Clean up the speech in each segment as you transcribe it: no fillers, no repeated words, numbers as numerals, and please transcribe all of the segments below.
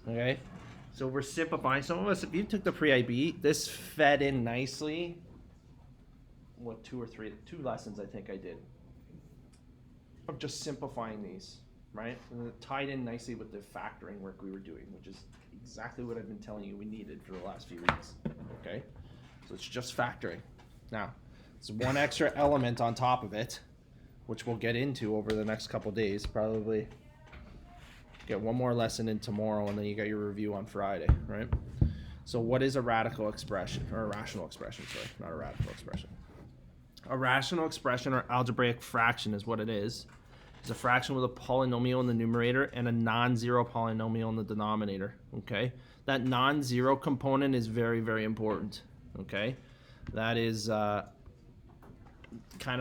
Okay, so we're simplifying. Some of us, if you took the pre-IB, this fed in nicely. What, 2 lessons I think I did of just simplifying these, right? And it tied in nicely with the factoring work we were doing, which is exactly what I've been telling you we needed for the last few weeks. Okay, so it's just factoring. Now, there's one extra element on top of it, which we'll get into over the next couple days. Probably get one more lesson in tomorrow, and then you got your review on Friday, right? So what is a radical expression, or a rational expression? Sorry, not a radical expression. A rational expression or algebraic fraction is what it is. It's a fraction with a polynomial in the numerator and a non-zero polynomial in the denominator. Okay, that non-zero component is very, very important. Okay, that is kind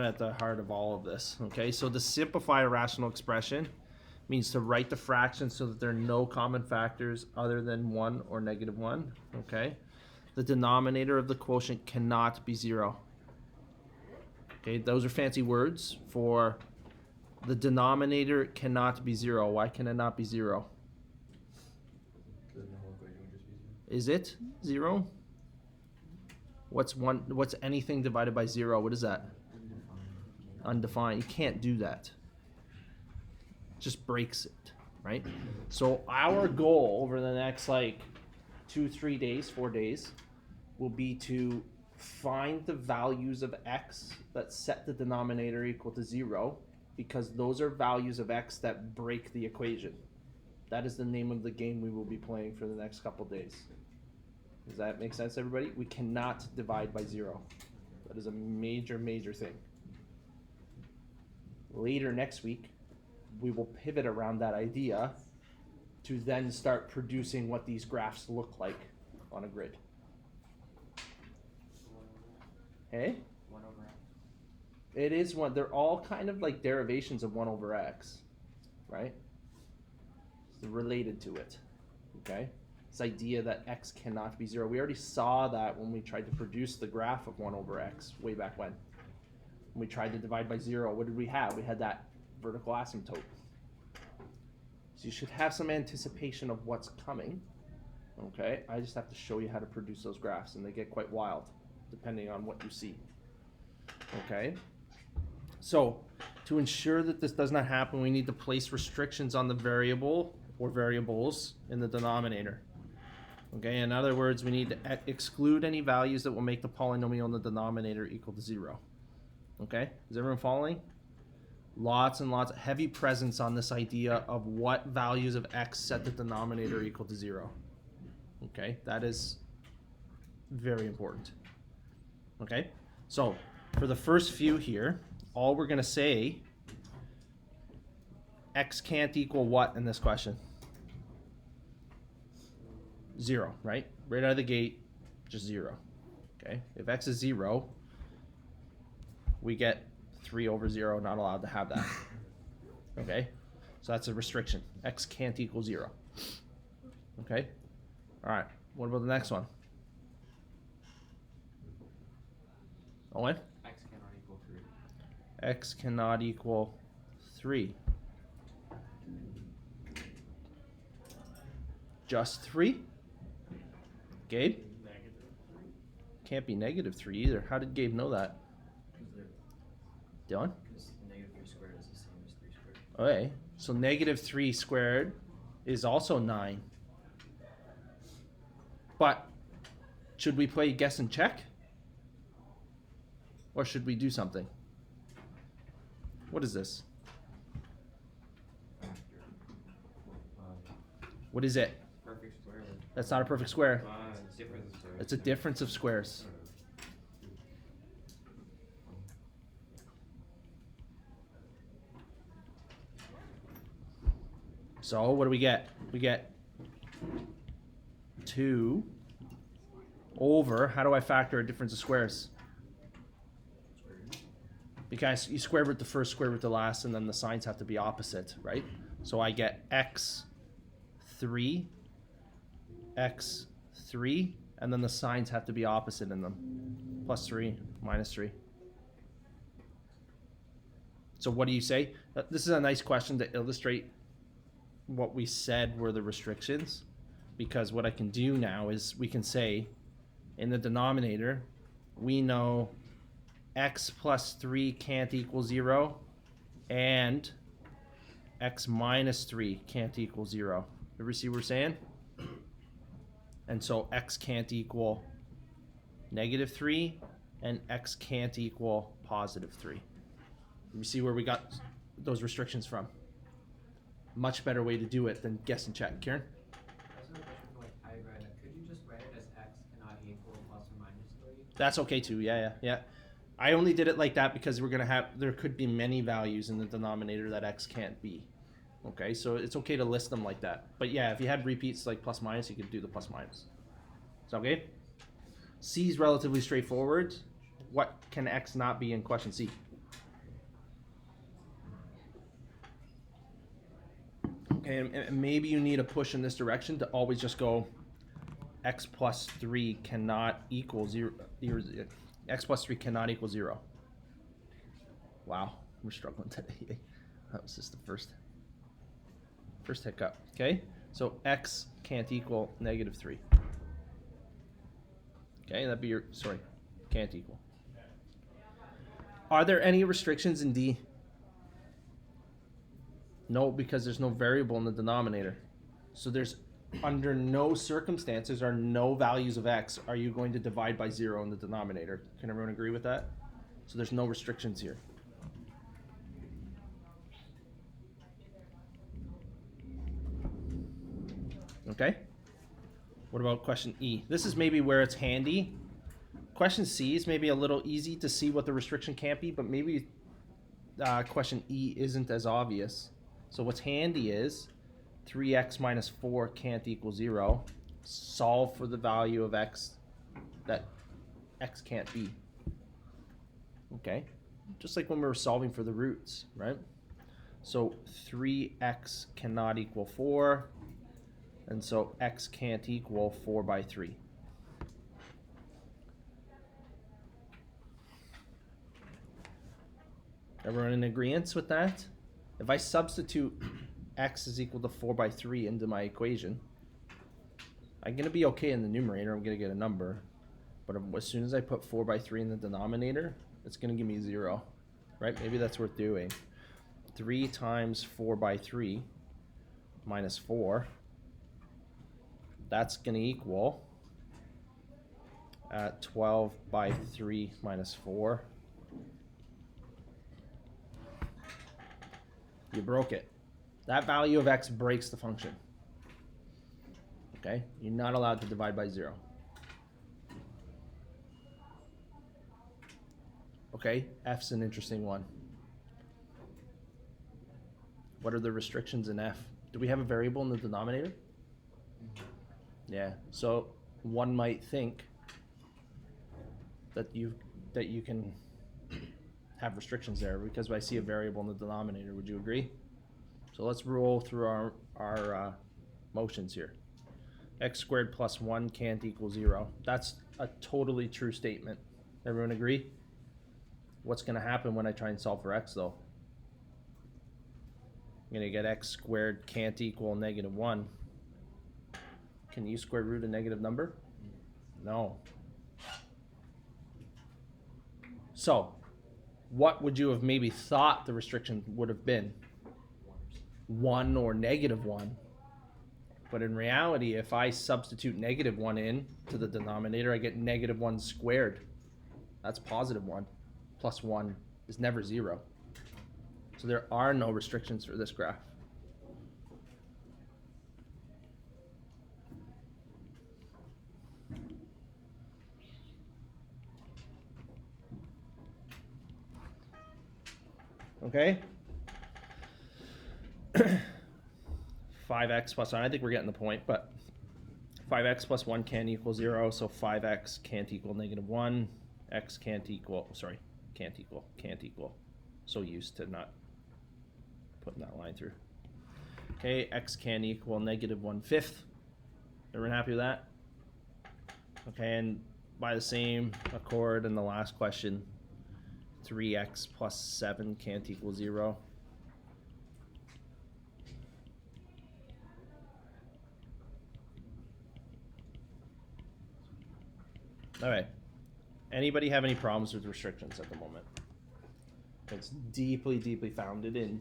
of at the heart of all of this. Okay, so to simplify a rational expression means to write the fraction so that there are no common factors other than 1 or -1. Okay, the denominator of the quotient cannot be 0. Okay, those are fancy words for the denominator cannot be 0. Why can it not be 0? Is it 0? What's anything divided by 0? What is that? Undefined. You can't do that. It just breaks it, right? So our goal over the next 2, 3 days, 4 days will be to find the values of x that set the denominator equal to 0, because those are values of x that break the equation. That is the name of the game we will be playing for the next couple days. Does that make sense, everybody? We cannot divide by 0. That is a major, major thing. Later next week, we will pivot around that idea to then start producing what these graphs look like on a grid. Hey? 1 over x. It is one. They're all kind of like derivations of 1 over x, right? It's related to it, okay? This idea that x cannot be 0. We already saw that when we tried to produce the graph of 1 over x way back when. When we tried to divide by 0, what did we have? We had that vertical asymptote. So you should have some anticipation of what's coming, okay? I just have to show you how to produce those graphs, and they get quite wild depending on what you see, okay? So to ensure that this does not happen, we need to place restrictions on the variable or variables in the denominator. Okay, in other words, we need to exclude any values that will make the polynomial in the denominator equal to 0. Okay, is everyone following? Lots and lots of heavy presence on this idea of what values of x set the denominator equal to 0. Okay, that is very important. Okay, so for the first few here, all we're going to say, x can't equal what in this question? 0, right? Right out of the gate, just 0. Okay, if x is 0, we get 3 over 0, not allowed to have that. Okay, so that's a restriction. X can't equal 0. Okay, all right, what about the next one? Owen? X cannot equal 3. X cannot equal 3. Just 3? Gabe? Can't be -3 either. How did Gabe know that? Dylan? Because -3 squared is the same as 3 squared. Okay, so -3 squared is also 9. But should we play guess and check? Or should we do something? What is this? What is it? Perfect square. That's not a perfect square. It's difference of squares. It's a difference of squares. So what do we get? We get 2 over, how do I factor a difference of squares? Because you square root the first, square root the last, and then the signs have to be opposite, right? So I get x3, and then the signs have to be opposite in them. +3, -3. So what do you say? This is a nice question to illustrate what we said were the restrictions. because what I can do now is we can say in the denominator, we know x plus 3 can't equal 0 and x minus 3 can't equal 0. Ever see what we're saying? And so x can't equal -3 and x can't equal +3. You see where we got those restrictions from? Much better way to do it than guess and check. Kieran? Also a question for like algebra. Could you just write it as x cannot equal plus or minus 3? That's okay too. Yeah. I only did it like that because there could be many values in the denominator that x can't be. Okay, so it's okay to list them like that. But yeah, if you had repeats like plus minus, you could do the plus minus. Is that okay? C is relatively straightforward. What can x not be in question C? Okay, and maybe you need a push in this direction to always just go x plus 3 cannot equal 0. X plus 3 cannot equal 0. Wow, we're struggling today. That was just the first hiccup. Okay, so x can't equal -3. Okay, that'd be can't equal. Are there any restrictions in D? No, because there's no variable in the denominator. So there's under no circumstances or no values of x are you going to divide by 0 in the denominator. Can everyone agree with that? So there's no restrictions here. Okay? What about question E? This is maybe where it's handy. Question C is maybe a little easy to see what the restriction can't be, but maybe question E isn't as obvious. So what's handy is 3x minus 4 can't equal 0. Solve for the value of x that x can't be. Okay? Just like when we were solving for the roots, right? So 3x cannot equal 4. And so x can't equal 4 by 3. Everyone in agreement with that? If I substitute x is equal to 4 by 3 into my equation, I'm going to be okay in the numerator. I'm going to get a number. But as soon as I put 4 by 3 in the denominator, it's going to give me 0. Right? Maybe that's worth doing. 3 times 4 by 3 minus 4. That's going to equal 12 by 3 minus 4. You broke it. That value of x breaks the function. Okay? You're not allowed to divide by 0. Okay? F's an interesting one. What are the restrictions in F? Do we have a variable in the denominator? Yeah. So one might think that you can have restrictions there because I see a variable in the denominator. Would you agree? So let's roll through our motions here. X squared plus 1 can't equal 0. That's a totally true statement. Everyone agree? What's going to happen when I try and solve for x though? I'm going to get x squared can't equal -1. Can you square root a negative number? No. So, what would you have maybe thought the restriction would have been? 1 or -1. But in reality, if I substitute -1 in to the denominator, I get -1 squared. That's +1. Plus 1 is never 0. So there are no restrictions for this graph. Okay? 5x plus 1, I think we're getting the point, but 5x plus 1 can't equal 0, so 5x can't equal -1. X can't equal. So used to not putting that line through. Okay, x can equal -1/5. Everyone happy with that? Okay, and by the same accord in the last question, 3x plus 7 can't equal 0. All right. Anybody have any problems with restrictions at the moment? It's deeply, deeply founded in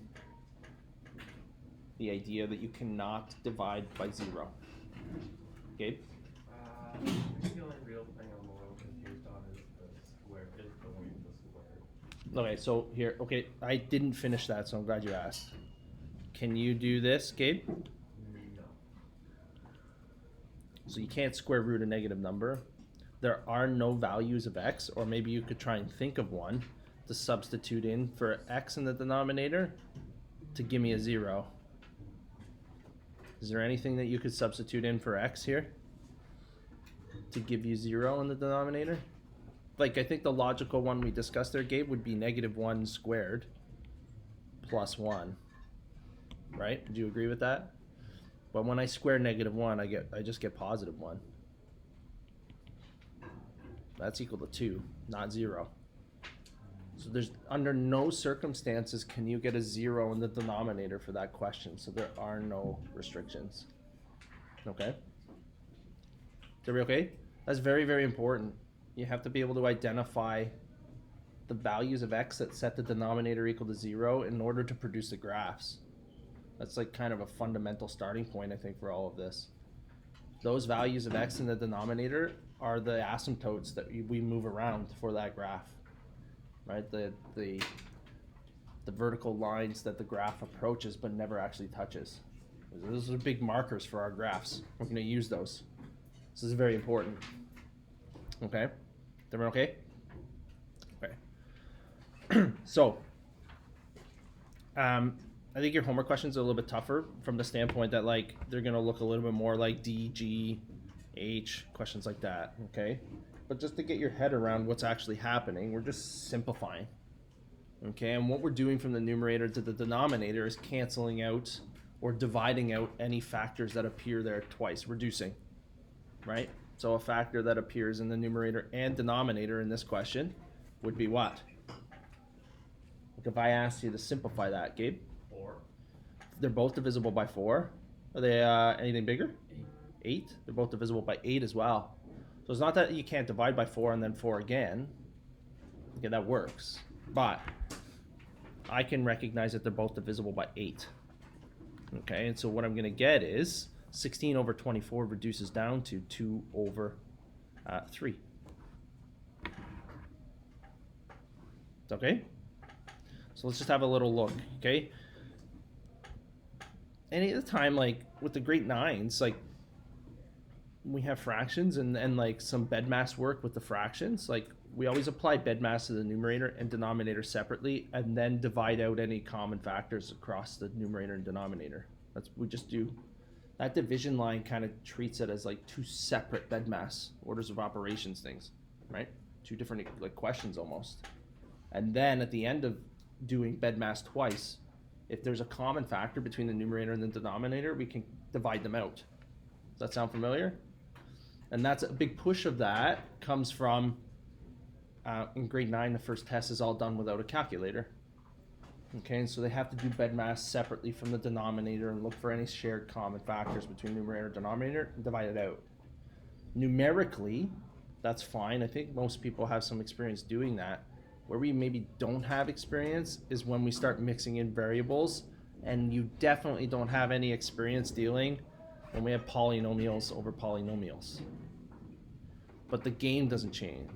the idea that you cannot divide by 0. Gabe? The only real thing I'm a little confused on is the square, is going the square. Okay, so here, okay, I didn't finish that, so I'm glad you asked. Can you do this, Gabe? No. So you can't square root a negative number. There are no values of x, or maybe you could try and think of one to substitute in for x in the denominator to give me a 0. Is there anything that you could substitute in for x here to give you 0 in the denominator? Like, I think the logical one we discussed there, Gabe, would be -1 squared plus 1. Right? Would you agree with that? But when I square -1, I just get +1. That's equal to 2, not 0. So there's under no circumstances can you get a 0 in the denominator for that question. So there are no restrictions. Okay? Is everybody okay? That's very, very important. You have to be able to identify the values of x that set the denominator equal to 0 in order to produce the graphs. That's like kind of a fundamental starting point, I think, for all of this. Those values of x in the denominator are the asymptotes that we move around for that graph, right? The vertical lines that the graph approaches but never actually touches. Those are big markers for our graphs. We're going to use those. This is very important. Okay? Everyone okay? Okay. So, I think your homework questions are a little bit tougher from the standpoint that, like, they're going to look a little bit more like D, G, H, questions like that, okay? But just to get your head around what's actually happening, we're just simplifying, okay? And what we're doing from the numerator to the denominator is canceling out or dividing out any factors that appear there twice, reducing, right? So a factor that appears in the numerator and denominator in this question would be what? Like if I asked you to simplify that, Gabe? 4. They're both divisible by 4. Are they anything bigger? 8. They're both divisible by 8 as well. So it's not that you can't divide by 4 and then 4 again. Okay, that works. But I can recognize that they're both divisible by 8. Okay, and so what I'm going to get is 16 over 24 reduces down to 2 over 3. Okay? So let's just have a little look, okay? Any of the time, like, with the great nines, like, we have fractions and like, some bedmass work with the fractions. Like, we always apply bedmass to the numerator and denominator separately, and then divide out any common factors across the numerator and denominator. We just do. That division line kind of treats it as, like, 2 separate bedmass orders of operations things, right? 2 different, like, questions almost. And then at the end of doing bedmass twice, if there's a common factor between the numerator and the denominator, we can divide them out. Does that sound familiar? And that's a big push of that comes from in grade 9, the first test is all done without a calculator. Okay, and so they have to do bedmass separately from the denominator and look for any shared common factors between numerator and denominator and divide it out. Numerically, that's fine. I think most people have some experience doing that. Where we maybe don't have experience is when we start mixing in variables, and you definitely don't have any experience dealing when we have polynomials over polynomials. But the game doesn't change.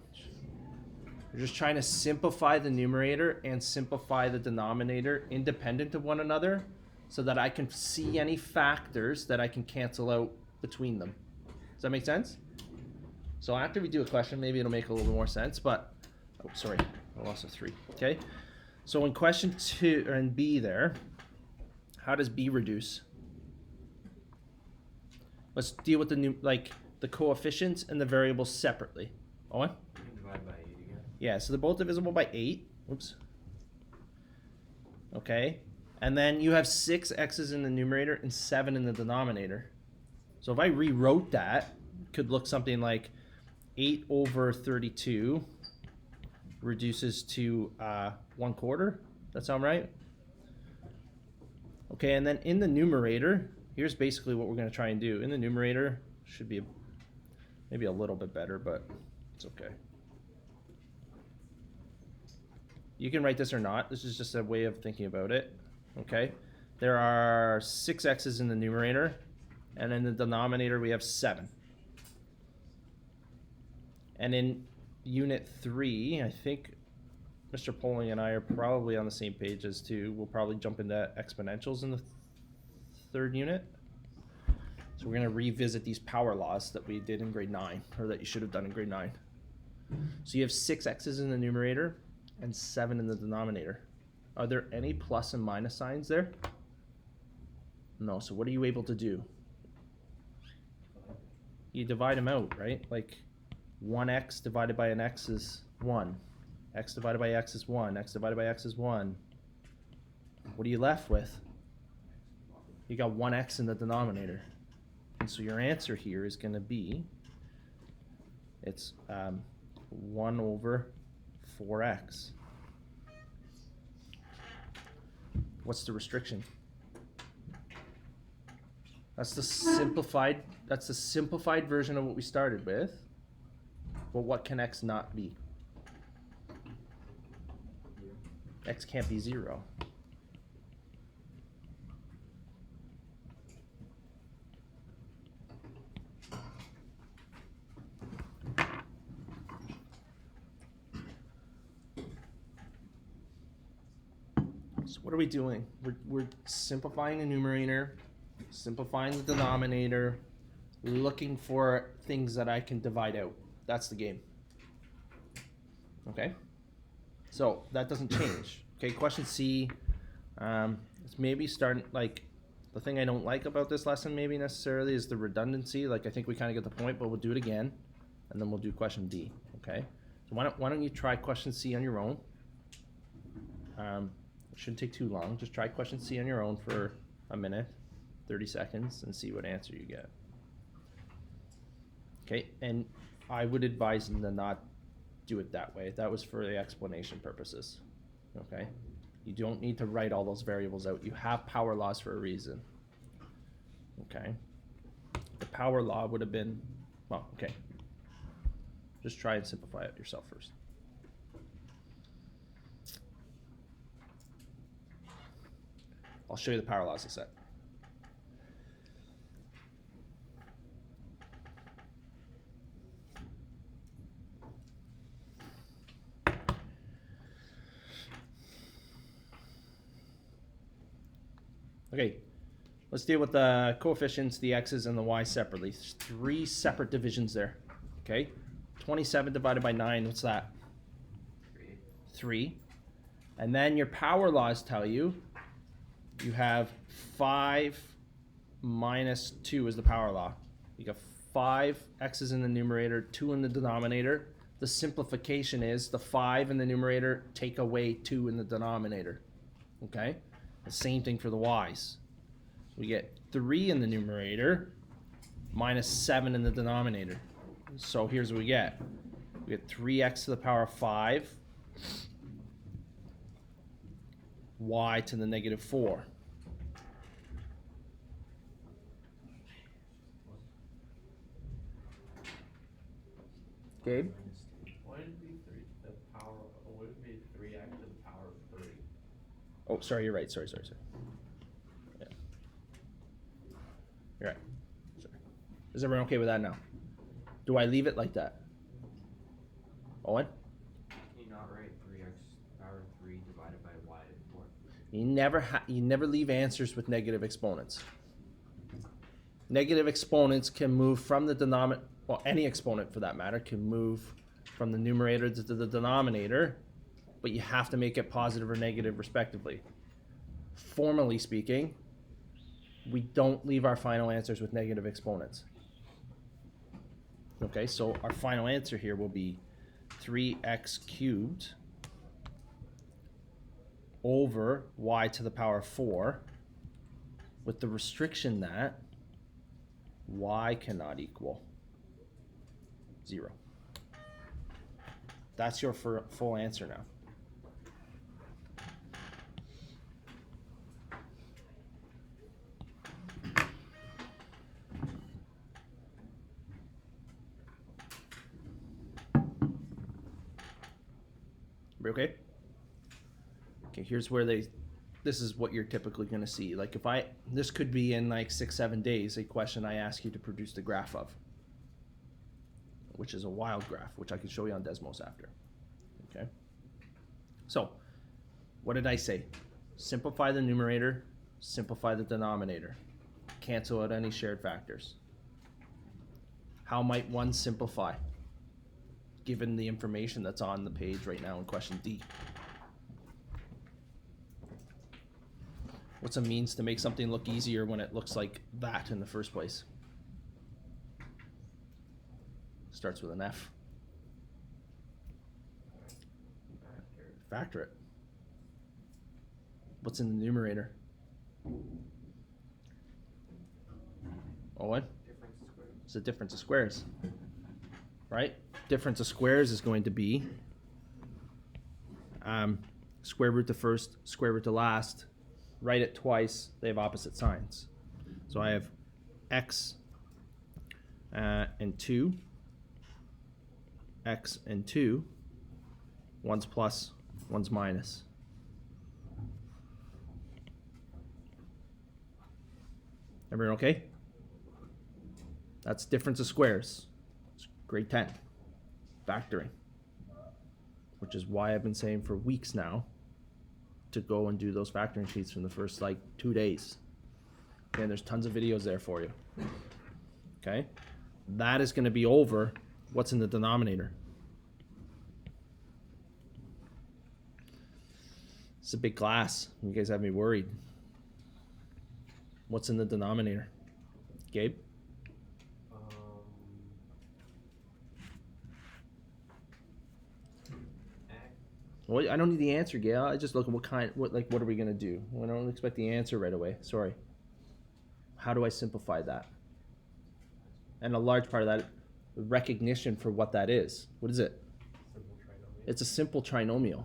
We're just trying to simplify the numerator and simplify the denominator independent of one another so that I can see any factors that I can cancel out between them. Does that make sense? So after we do a question, maybe it'll make a little more sense, but, oh, sorry, I lost a 3, okay? So in question 2, or in B there, how does B reduce? Let's deal with the coefficients and the variables separately. Owen? You can divide by 8 again. Yeah, so they're both divisible by 8. Oops. Okay. And then you have 6 x's in the numerator and 7 in the denominator. So if I rewrote that, it could look something like 8 over 32 reduces to 1/4. That sound right? Okay, and then in the numerator, here's basically what we're going to try and do. In the numerator, should be maybe a little bit better, but It's okay. You can write this or not. This is just a way of thinking about it. Okay? There are 6 x's in the numerator, and in the denominator we have 7. And in unit 3, I think Mr. Poling and I are probably on the same page as to we'll probably jump into exponentials in the 3rd unit. So we're going to revisit these power laws that we did in grade 9, or that you should have done in grade 9. So you have 6 x's in the numerator and 7 in the denominator. Are there any plus and minus signs there? No, so what are you able to do? You divide them out, right? Like 1x divided by an x is 1. X divided by x is 1. X divided by x is 1. What are you left with? You got 1x in the denominator. And so your answer here is going to be, it's 1 over 4x. What's the restriction? That's the simplified version of what we started with. But what can x not be? X can't be 0. So what are we doing? We're simplifying the numerator, simplifying the denominator, looking for things that I can divide out. That's the game. Okay? So that doesn't change. Okay, question C. It's maybe starting, like, the thing I don't like about this lesson maybe necessarily is the redundancy. Like, I think we kind of get the point, but we'll do it again, and then we'll do question D. Okay? So why don't you try question C on your own? It shouldn't take too long. Just try question C on your own for a minute, 30 seconds, and see what answer you get. Okay, and I would advise them to not do it that way. That was for the explanation purposes. Okay, you don't need to write all those variables out. You have power laws for a reason. Okay, the power law would have been, well, okay, just try and simplify it yourself first. I'll show you the power laws in a sec. Okay, let's deal with the coefficients, the x's and the y separately. There's 3 separate divisions there. Okay, 27 divided by 9, what's that? 3. And then your power laws tell you you have 5 minus 2 is the power law. You got 5 x's in the numerator, 2 in the denominator. The simplification is the 5 in the numerator, take away 2 in the denominator. Okay? The same thing for the y's. We get 3 in the numerator, minus 7 in the denominator. So here's what we get. We get 3x to the power of 5, y to the negative 4. Gabe? Why would it be would it be 3x to the power of 3? Oh, sorry, you're right. Sorry. Yeah. You're right. Sorry. Is everyone okay with that now? Do I leave it like that? Owen? Can you not write 3x power of 3 divided by y to 4? You never leave answers with negative exponents. Negative exponents can move from the denominator, well, any exponent for that matter can move from the numerator to the denominator, but you have to make it positive or negative respectively. Formally speaking, we don't leave our final answers with negative exponents. Okay, so our final answer here will be 3x cubed over y to the power of 4, with the restriction that y cannot equal 0. That's your full answer now. Okay? Okay, here's where this is what you're typically going to see. Like this could be in like 6-7 days, a question I ask you to produce the graph of, which is a wild graph, which I can show you on Desmos after. Okay? So, what did I say? Simplify the numerator, simplify the denominator. Cancel out any shared factors. How might one simplify, given the information that's on the page right now in question D? What's a means to make something look easier when it looks like that in the first place? Starts with an F. Factor it. What's in the numerator? Owen? Difference of squares. It's the difference of squares. Right? Difference of squares is going to be square root to first, square root to last. Write it twice, they have opposite signs. So I have x and 2, x and 2, one's plus, one's minus. Everyone okay? That's difference of squares. It's grade 10. Factoring. Which is why I've been saying for weeks now to go and do those factoring sheets from the first like 2 days. Okay, and there's tons of videos there for you. Okay? That is going to be over what's in the denominator. It's a big class. You guys have me worried. What's in the denominator? Gabe? Well, I don't need the answer, Gail. I just look at what are we gonna do? I don't expect the answer right away. Sorry. How do I simplify that? And a large part of that, recognition for what that is. What is it? Simple trinomial. It's a simple trinomial.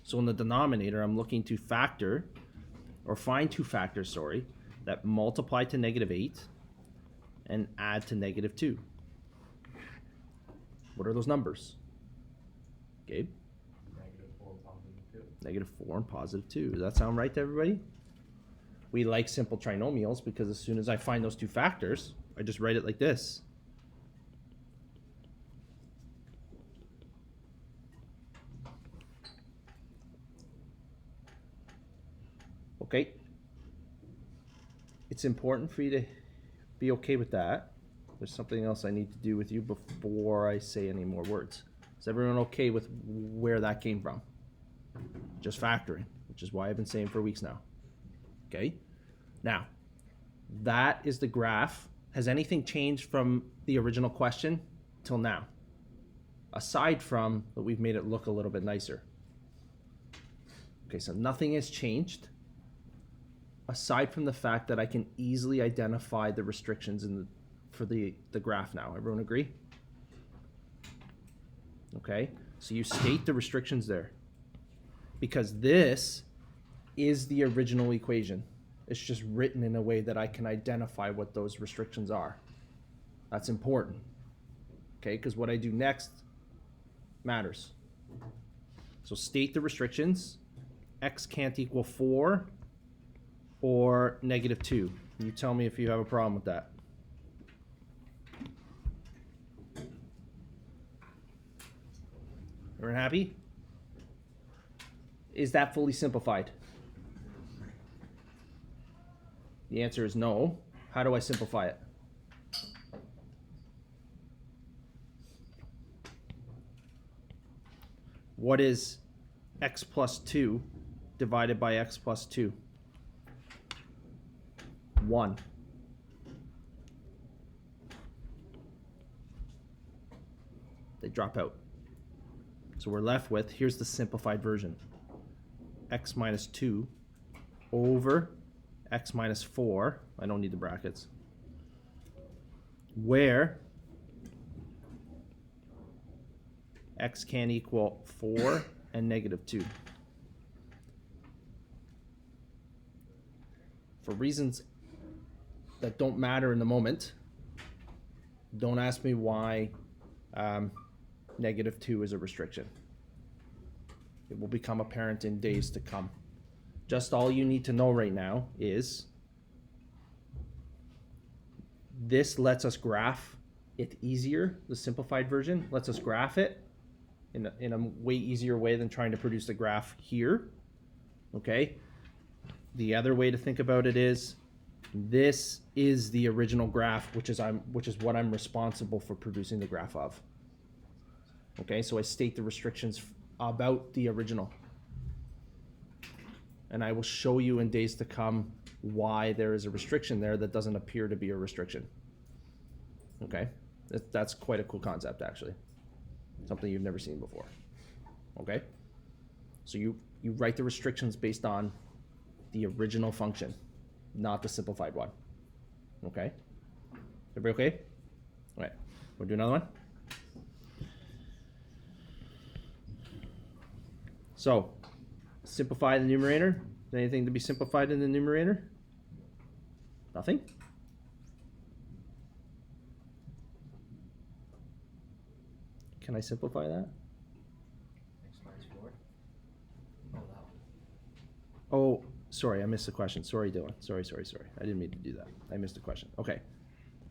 So in the denominator, I'm looking to factor, or find two factors, sorry, that multiply to -8 and add to -2. What are those numbers? Gabe? -4 and +2. Does that sound right to everybody? We like simple trinomials because as soon as I find those two factors, I just write it like this. Okay. It's important for you to be okay with that. There's something else I need to do with you before I say any more words. Is everyone okay with where that came from? Just factoring, which is why I've been saying for weeks now. Okay? Now, that is the graph. Has anything changed from the original question till now? Aside from that we've made it look a little bit nicer. Okay, so nothing has changed aside from the fact that I can easily identify the restrictions for the graph now. Everyone agree? Okay, so you state the restrictions there. Because this is the original equation. It's just written in a way that I can identify what those restrictions are. That's important. Okay, because what I do next matters. So state the restrictions. X can't equal 4 or -2. You tell me if you have a problem with that. Everyone happy? Is that fully simplified? The answer is no. How do I simplify it? What is x plus 2 divided by x plus 2? 1. They drop out. So we're left with, here's the simplified version. X minus 2 over x minus 4. I don't need the brackets. Where x can equal 4 and -2. For reasons that don't matter in the moment, don't ask me why -2 is a restriction. It will become apparent in days to come. Just all you need to know right now is this lets us graph it easier. The simplified version lets us graph it in a way easier way than trying to produce the graph here. Okay? The other way to think about it is this is the original graph, which is what I'm responsible for producing the graph of. Okay, so I state the restrictions about the original. And I will show you in days to come why there is a restriction there that doesn't appear to be a restriction. Okay, that's quite a cool concept, actually. Something you've never seen before. Okay, so you write the restrictions based on the original function, not the simplified one. Okay, everybody okay? All right, we'll do another one. So, simplify the numerator. Is there anything to be simplified in the numerator? Nothing? Can I simplify that? X minus 4. Oh, that one. Oh, sorry, I missed the question. Sorry, Dylan. Sorry. I didn't mean to do that. I missed the question. Okay,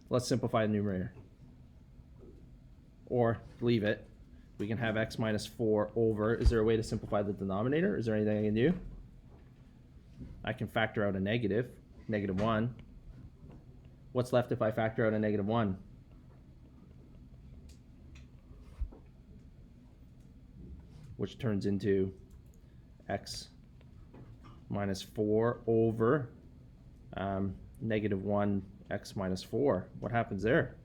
let's simplify the numerator. Or leave it. We can have x minus 4 over. Is there a way to simplify the denominator? Is there anything I can do? I can factor out a negative, -1. What's left if I factor out a -1? Which turns into x minus 4 over -1 x minus 4. What happens there?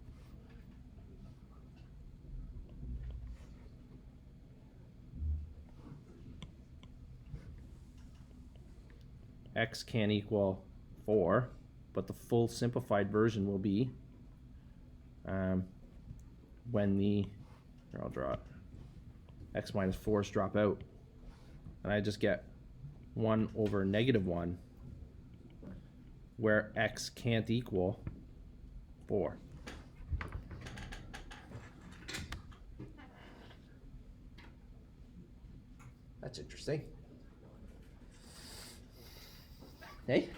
X can't equal 4, but the full simplified version will be when the, here I'll draw it, x minus 4's drop out, and I just get 1 over -1, where x can't equal 4. That's interesting. Hey?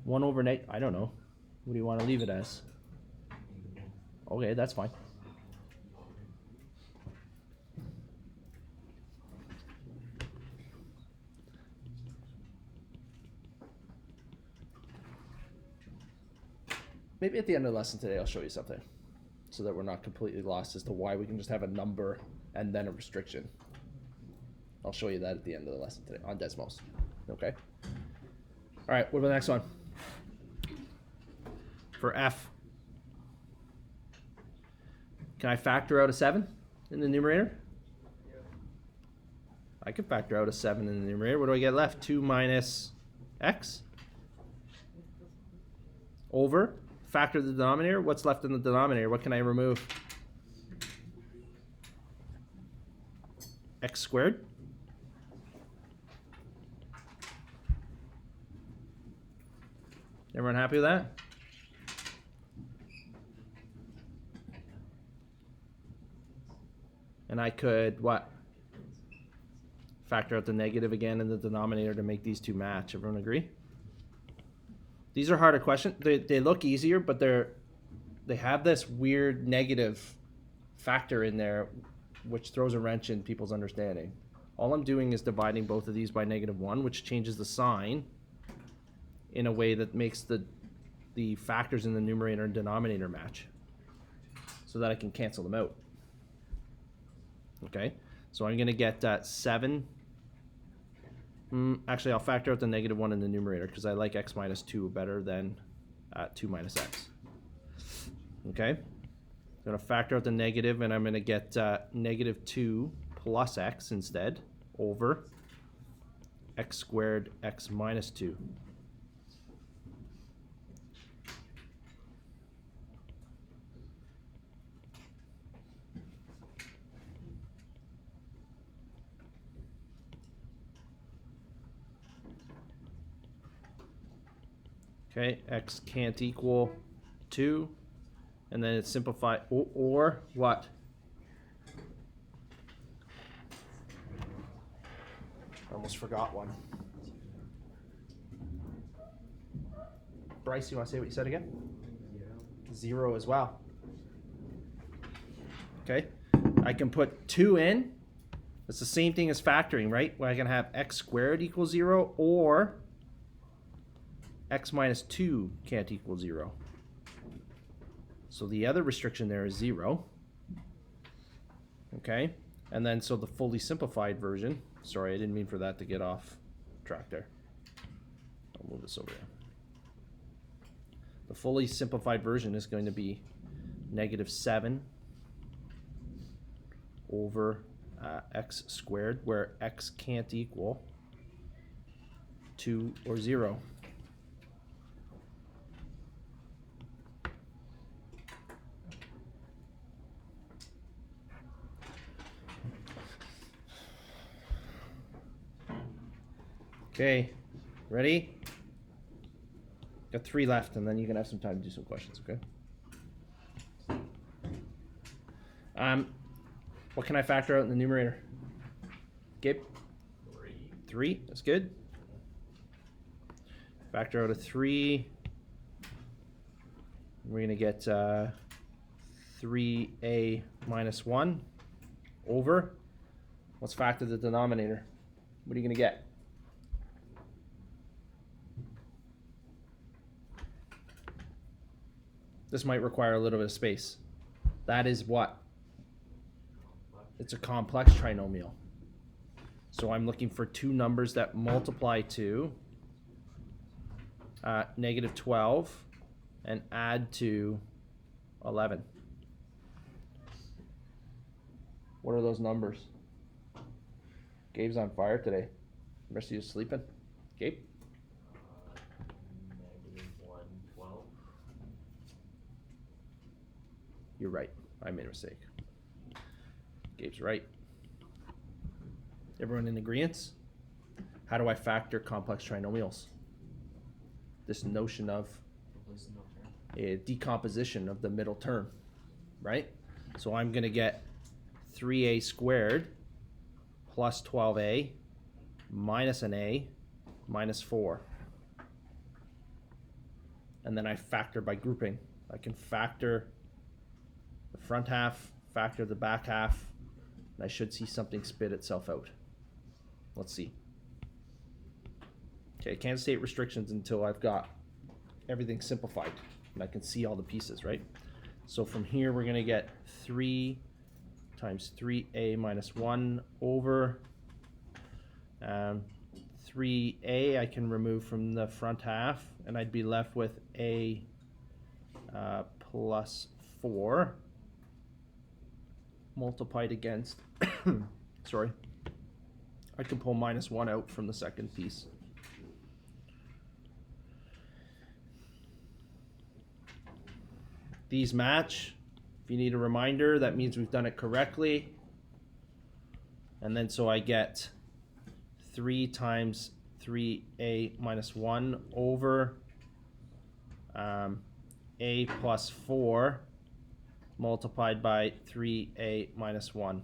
1 over neg, I don't know. What do you want to leave it as? Okay, that's fine. Maybe at the end of the lesson today I'll show you something so that we're not completely lost as to why we can just have a number and then a restriction. I'll show you that at the end of the lesson today on Desmos. Okay? All right, what about the next one? For f, can I factor out a 7 in the numerator? I can factor out a 7 in the numerator. What do I get left? 2 minus x over, factor the denominator. What's left in the denominator? What can I remove? X squared. Everyone happy with that? And I could, what? Factor out the negative again in the denominator to make these two match. Everyone agree? These are harder questions. They look easier, but they have this weird negative factor in there which throws a wrench in people's understanding. All I'm doing is dividing both of these by -1, which changes the sign in a way that makes the factors in the numerator and denominator match so that I can cancel them out. Okay, so I'm going to get 7. Actually, I'll factor out the -1 in the numerator because I like x minus 2 better than 2 minus x. Okay, I'm going to factor out the negative, and I'm going to get -2 plus x instead over x squared x minus 2. Okay, x can't equal 2, and then it's simplified, or what? I almost forgot one. Bryce, you want to say what you said again? 0 as well. Okay, I can put 2 in. It's the same thing as factoring, right? Where I can have x squared equals 0 or x minus 2 can't equal 0. So the other restriction there is 0. Okay, and then so the fully simplified version, sorry, I didn't mean for that to get off track there. I'll move this over here. The fully simplified version is going to be -7 over x squared, where x can't equal 2 or 0. Okay, ready? Got 3 left, and then you can have some time to do some questions, okay? What can I factor out in the numerator? Gabe? 3, that's good. Factor out a 3. We're gonna get 3a minus 1 over. Let's factor the denominator. What are you gonna get? This might require a little bit of space. That is what? It's a complex trinomial. So I'm looking for 2 numbers that multiply to -12 and add to 11. What are those numbers? Gabe's on fire today. The rest of you sleeping? Gabe? -112. You're right. I made a mistake. Gabe's right. Everyone in agreement? How do I factor complex trinomials? This notion of a decomposition of the middle term, right? So I'm going to get 3a squared plus 12a minus an a minus 4. And then I factor by grouping. I can factor the front half, factor the back half, and I should see something spit itself out. Let's see. Okay, I can't state restrictions until I've got everything simplified and I can see all the pieces, right? So from here we're gonna get 3 times 3a minus 1 over 3a I can remove from the front half, and I'd be left with a plus 4 multiplied against sorry, I can pull minus 1 out from the second piece. These match. If you need a reminder, that means we've done it correctly. And then so I get 3 times 3a minus 1 over a plus 4 multiplied by 3a minus 1.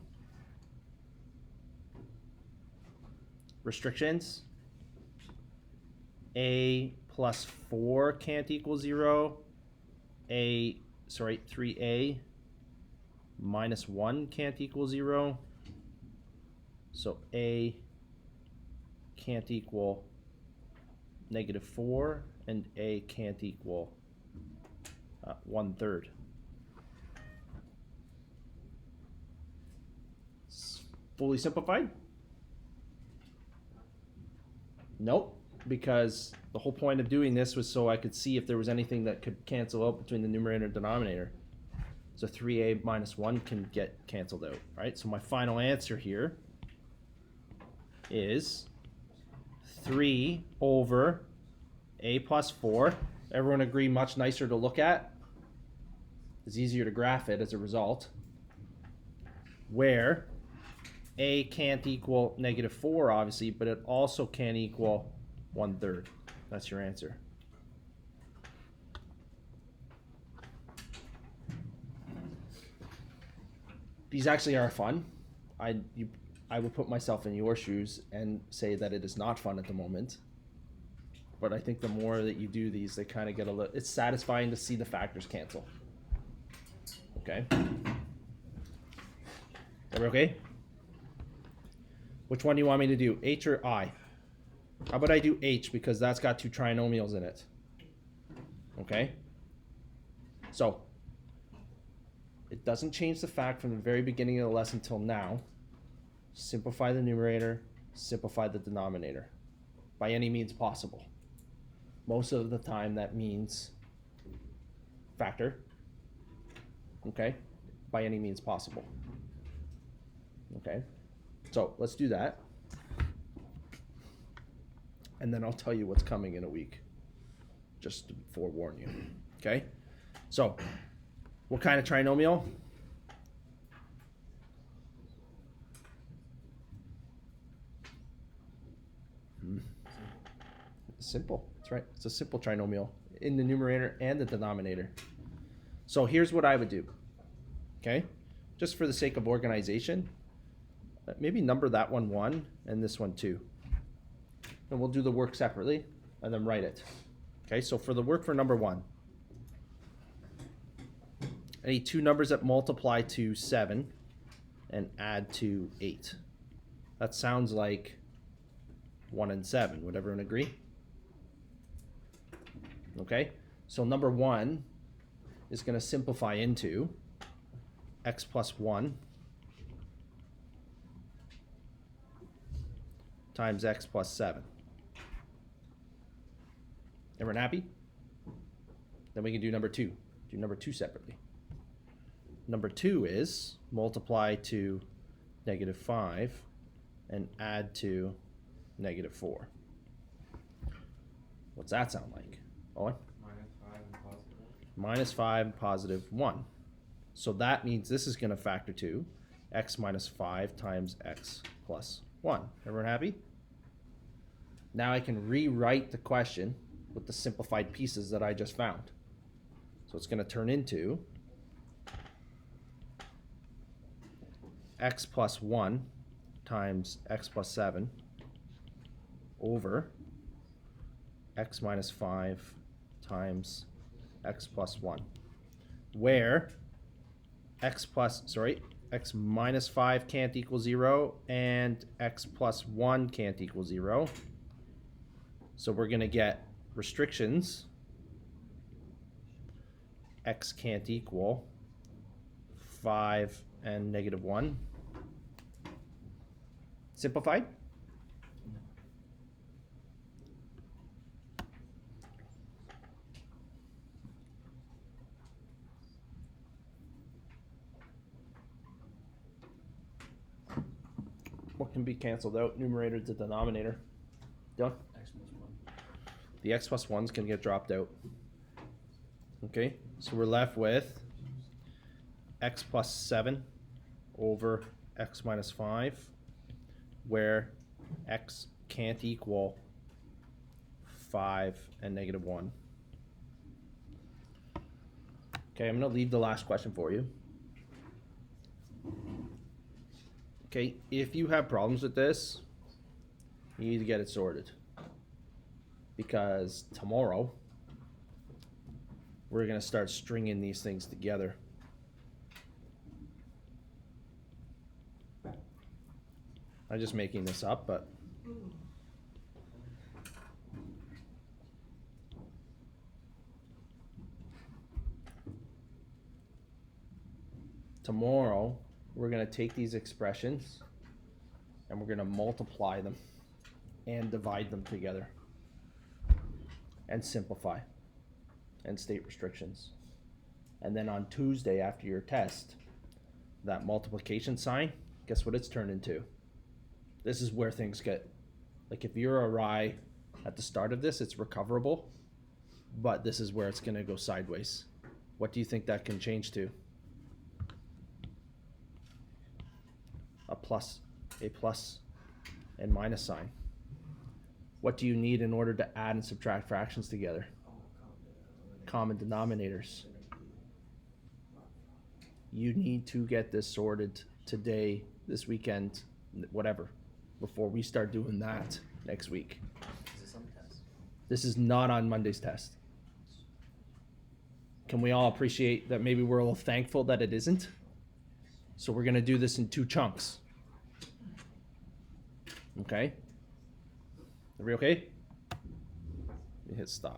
Restrictions. A plus 4 can't equal 0. 3a minus 1 can't equal 0. So a can't equal -4 and a can't equal 1/3. Fully simplified? Nope, because the whole point of doing this was so I could see if there was anything that could cancel out between the numerator and denominator. So 3a minus 1 can get canceled out, right? So my final answer here is 3 over a plus 4. Everyone agree much nicer to look at? It's easier to graph it as a result. Where a can't equal -4, obviously, but it also can't equal 1/3. That's your answer. These actually are fun. I I would put myself in your shoes and say that it is not fun at the moment. But I think the more that you do these, they kind of get a little, it's satisfying to see the factors cancel. Okay? Are we okay? Which one do you want me to do, H or I? How about I do H, because that's got two trinomials in it. Okay? So, it doesn't change the fact from the very beginning of the lesson till now. Simplify the numerator, simplify the denominator. By any means possible. Most of the time that means factor. Okay? By any means possible. Okay? So, let's do that. And then I'll tell you what's coming in a week. Just to forewarn you. Okay? So, what kind of trinomial? Simple. That's right. It's a simple trinomial in the numerator and the denominator. So here's what I would do. Okay? Just for the sake of organization, maybe number that one 1 and this one 2. And we'll do the work separately and then write it. Okay, so for the work for number 1, I need two numbers that multiply to 7 and add to 8. That sounds like 1 and 7. Would everyone agree? Okay, so number 1 is going to simplify into x plus 1 times x plus 7. Everyone happy? Then we can do number 2. Do number 2 separately. Number 2 is multiply to -5 and add to -4. What's that sound like? Owen? -5 and positive 1. -5, positive 1. So that means this is going to factor to x minus 5 times x plus 1. Everyone happy? Now I can rewrite the question with the simplified pieces that I just found. So it's going to turn into x plus 1 times x plus 7 over x minus 5 times x plus 1, where x minus 5 can't equal 0 and x plus 1 can't equal 0. So we're going to get restrictions. X can't equal 5 and -1. Simplified? What can be canceled out? Numerator to denominator. Done? X plus 1. The x plus 1's can get dropped out. Okay, so we're left with x plus 7 over x minus 5, where x can't equal 5 and -1. Okay, I'm going to leave the last question for you. Okay, if you have problems with this, you need to get it sorted. Because tomorrow, we're going to start stringing these things together. I'm just making this up, but tomorrow we're going to take these expressions and we're going to multiply them and divide them together and simplify and state restrictions. And then on Tuesday after your test, that multiplication sign, guess what it's turned into? This is where things get, like if you're awry at the start of this, it's recoverable, but this is where it's going to go sideways. What do you think that can change to? A plus and minus sign. What do you need in order to add and subtract fractions together? Common denominators. You need to get this sorted today, this weekend, whatever, before we start doing that next week. Is it some test? This is not on Monday's test. Can we all appreciate that maybe we're a little thankful that it isn't? So we're gonna do this in 2 chunks. Okay? Are we okay? Let me hit stop.